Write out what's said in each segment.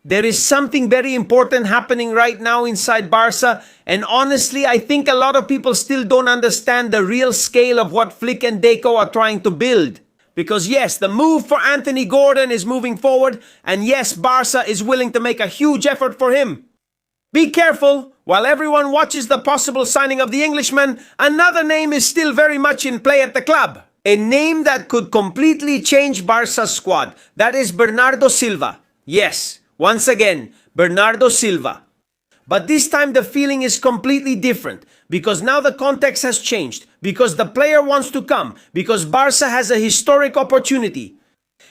There is something very important happening right now inside Barça, and honestly, I think a lot of people still don't understand the real scale of what Flick and Deco are trying to build. Because yes, the move for Anthony Gordon is moving forward, and yes, Barça is willing to make a huge effort for him. Be careful, while everyone watches the possible signing of the Englishman, another name is still very much in play at the club. A name that could completely change Barca's squad. That is Bernardo Silva. Yes, once again, Bernardo Silva. But this time the feeling is completely different, because now the context has changed, because the player wants to come, because Barça has a historic opportunity,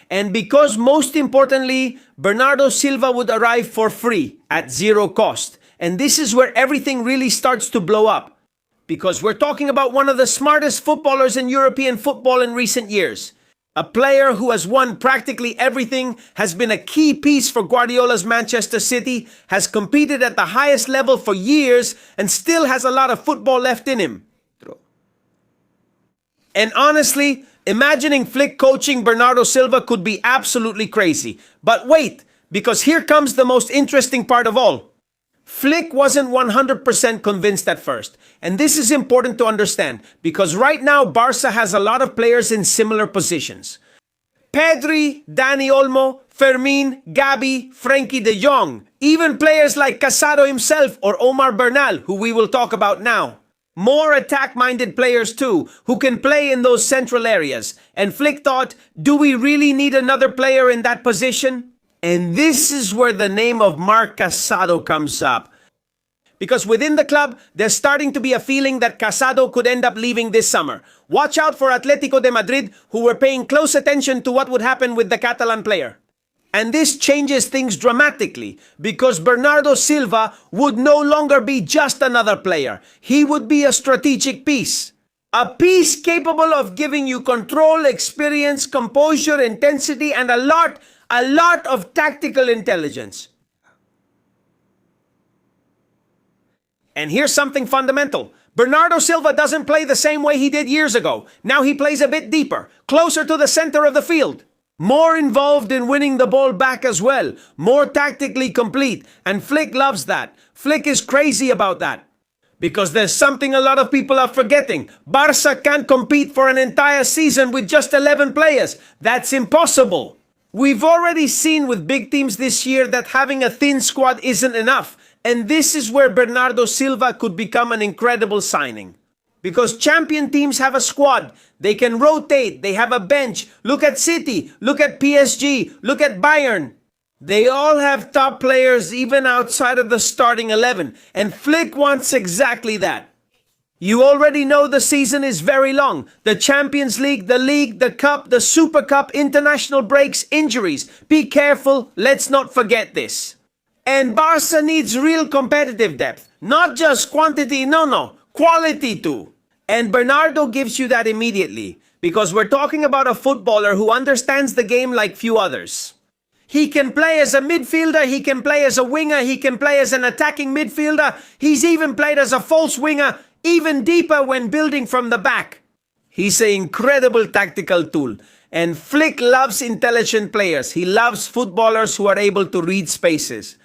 and because most importantly, Bernardo Silva would arrive for free at zero cost. And this is where everything really starts to blow up, because we're talking about one of the smartest footballers in European football in recent years. A player who has won practically everything, has been a key piece for Guardiola's Manchester City, has competed at the highest level for years, and still has a lot of football left in him. And honestly, imagining Flick coaching Bernardo Silva could be absolutely crazy. But wait, because here comes the most interesting part of all. Flick wasn't 100% convinced at first. And this is important to understand, because right now Barça has a lot of players in similar positions. Pedri, Dani Olmo, Fermin, Gabi, Frenkie de Jong, even players like Casado himself or Omar Bernal, who we will talk about now. More attack-minded players too, who can play in those central areas. And Flick thought, do we really need another player in that position? And this is where the name of Marc Casado comes up. Because within the club, there's starting to be a feeling that Casado could end up leaving this summer. Watch out for Atletico de Madrid, who were paying close attention to what would happen with the Catalan player. And this changes things dramatically, because Bernardo Silva would no longer be just another player. He would be a strategic piece. A piece capable of giving you control, experience, composure, intensity, and a lot of tactical intelligence. And here's something fundamental. Bernardo Silva doesn't play the same way he did years ago. Now he plays a bit deeper, closer to the center of the field. More involved in winning the ball back as well. More tactically complete. And Flick loves that. Flick is crazy about that. Because there's something a lot of people are forgetting. Barça can't compete for an entire season with just 11 players. That's impossible. We've already seen with big teams this year that having a thin squad isn't enough. And this is where Bernardo Silva could become an incredible signing. Because champion teams have a squad. They can rotate. They have a bench. Look at City. Look at PSG. Look at Bayern. They all have top players even outside of the starting 11. And Flick wants exactly that. You already know the season is very long. The Champions League, the Cup, the Super Cup, international breaks, injuries. Be careful. Let's not forget this. And Barca needs real competitive depth. Not just quantity, no. Quality too. And Bernardo gives you that immediately. Because we're talking about a footballer who understands the game like few others. He can play as a midfielder, he can play as a winger, he can play as an attacking midfielder. He's even played as a false winger, even deeper when building from the back. He's an incredible tactical tool. And Flick loves intelligent players. He loves footballers who are able to read spaces.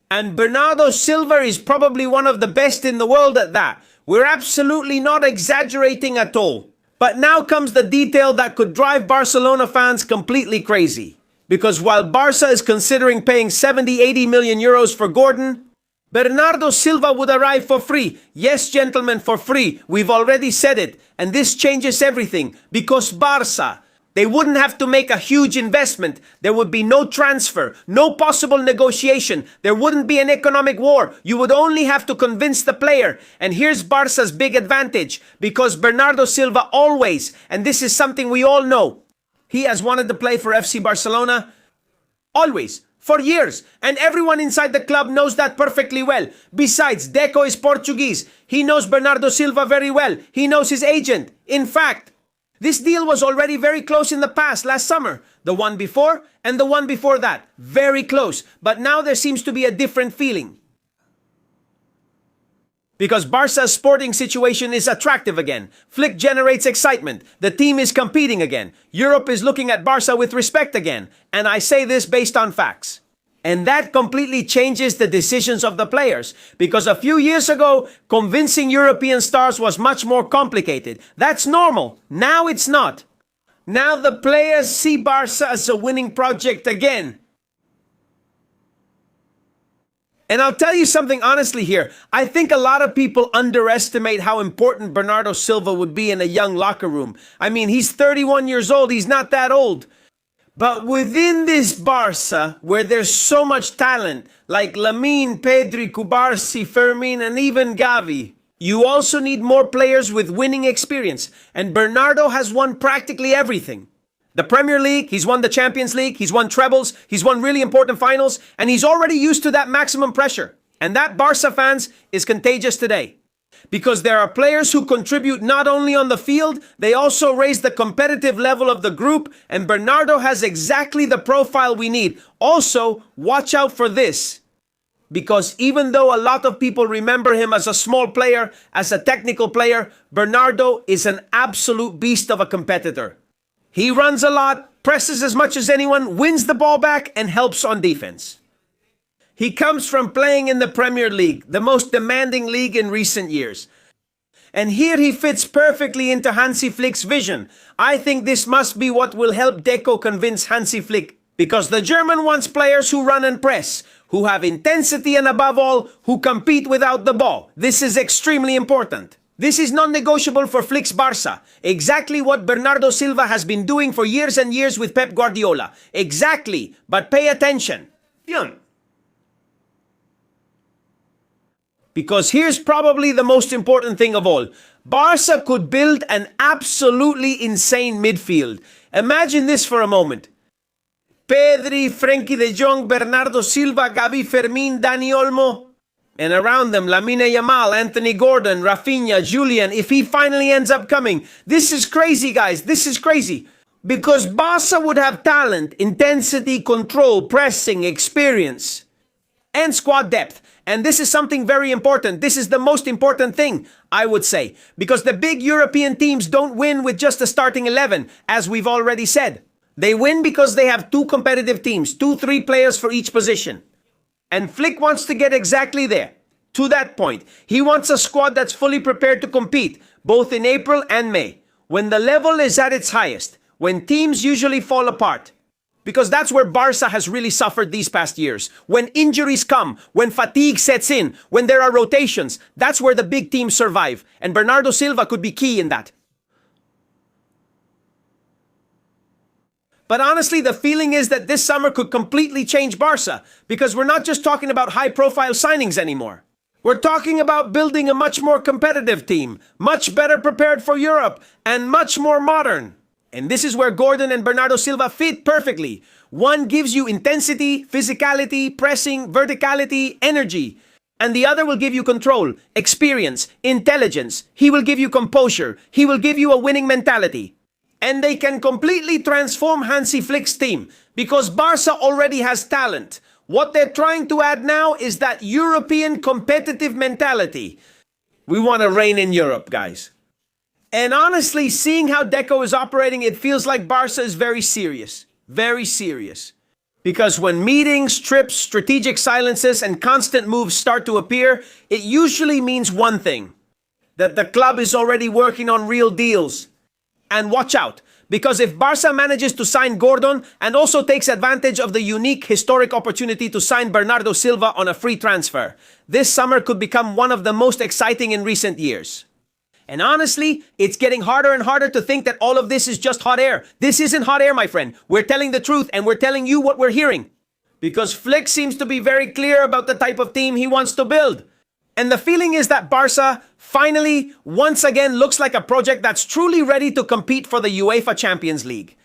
And Bernardo Silva is probably one of the best in the world at that. We're absolutely not exaggerating at all. But now comes the detail that could drive Barcelona fans completely crazy. Because while Barca is considering paying 70-80 million euros for Gordon, Bernardo Silva would arrive for free. Yes, gentlemen, for free. We've already said it. And this changes everything. Because Barca, they wouldn't have to make a huge investment. There would be no transfer, no possible negotiation. There wouldn't be an economic war. You would only have to convince the player. And here's Barca's big advantage. Because Bernardo Silva always, and this is something we all know, he has wanted to play for FC Barcelona always, for years. And everyone inside the club knows that perfectly well. Besides, Deco is Portuguese. He knows Bernardo Silva very well. He knows his agent. In fact, this deal was already very close in the past, last summer. The one before and the one before that. Very close. But now there seems to be a different feeling. Because Barca's sporting situation is attractive again. Flick generates excitement. The team is competing again. Europe is looking at Barca with respect again. And I say this based on facts. And that completely changes the decisions of the players. Because a few years ago, convincing European stars was much more complicated. That's normal. Now it's not. Now the players see Barça as a winning project again. And I'll tell you something honestly here. I think a lot of people underestimate how important Bernardo Silva would be in a young locker room. I mean, he's 31 years old. He's not that old. But within this Barça, where there's so much talent, like Lamine, Pedri, Cubarsí, Fermin, and even Gavi, you also need more players with winning experience. And Bernardo has won practically everything. The Premier League, he's won the Champions League, he's won trebles, he's won really important finals, and he's already used to that maximum pressure. And that Barça fans is contagious today. Because there are players who contribute not only on the field, they also raise the competitive level of the group, and Bernardo has exactly the profile we need. Also, watch out for this. Because even though a lot of people remember him as a small player, as a technical player, Bernardo is an absolute beast of a competitor. He runs a lot, presses as much as anyone, wins the ball back, and helps on defense. He comes from playing in the Premier League, the most demanding league in recent years. And here he fits perfectly into Hansi Flick's vision. I think this must be what will help Deco convince Hansi Flick. Because the German wants players who run and press, who have intensity, and above all, who compete without the ball. This is extremely important. This is non-negotiable for Flick's Barça. Exactly what Bernardo Silva has been doing for years and years with Pep Guardiola. Exactly. But pay attention. Yun. Because here's probably the most important thing of all. Barça could build an absolutely insane midfield. Imagine this for a moment. Pedri, Frenkie de Jong, Bernardo Silva, Gavi, Fermin, Dani Olmo. And around them, Lamine Yamal, Anthony Gordon, Rafinha, Julian, if he finally ends up coming. This is crazy, guys. This is crazy. Because Barça would have talent, intensity, control, pressing, experience, and squad depth. And this is something very important. This is the most important thing, I would say. Because the big European teams don't win with just a starting 11, as we've already said. They win because they have two competitive teams, 2-3 players for each position. And Flick wants to get exactly there, to that point. He wants a squad that's fully prepared to compete, both in April and May, when the level is at its highest, when teams usually fall apart. Because that's where Barça has really suffered these past years. When injuries come, when fatigue sets in, when there are rotations, that's where the big teams survive. And Bernardo Silva could be key in that. But honestly, the feeling is that this summer could completely change Barça, because we're not just talking about high-profile signings anymore. We're talking about building a much more competitive team, much better prepared for Europe, and much more modern. And this is where Gordon and Bernardo Silva fit perfectly. One gives you intensity, physicality, pressing, verticality, energy. And the other will give you control, experience, intelligence. He will give you composure. He will give you a winning mentality. And they can completely transform Hansi Flick's team because Barça already has talent. What they're trying to add now is that European competitive mentality. We want to reign in Europe, guys. And honestly, seeing how Deco is operating, it feels like Barça is very serious. Very serious. Because when meetings, trips, strategic silences, and constant moves start to appear, it usually means one thing. That the club is already working on real deals. And watch out, because if Barça manages to sign Gordon and also takes advantage of the unique historic opportunity to sign Bernardo Silva on a free transfer, this summer could become one of the most exciting in recent years. And honestly, it's getting harder and harder to think that all of this is just hot air. This isn't hot air, my friend. We're telling the truth and we're telling you what we're hearing. Because Flick seems to be very clear about the type of team he wants to build. And the feeling is that Barça finally, once again, looks like a project that's truly ready to compete for the UEFA Champions League.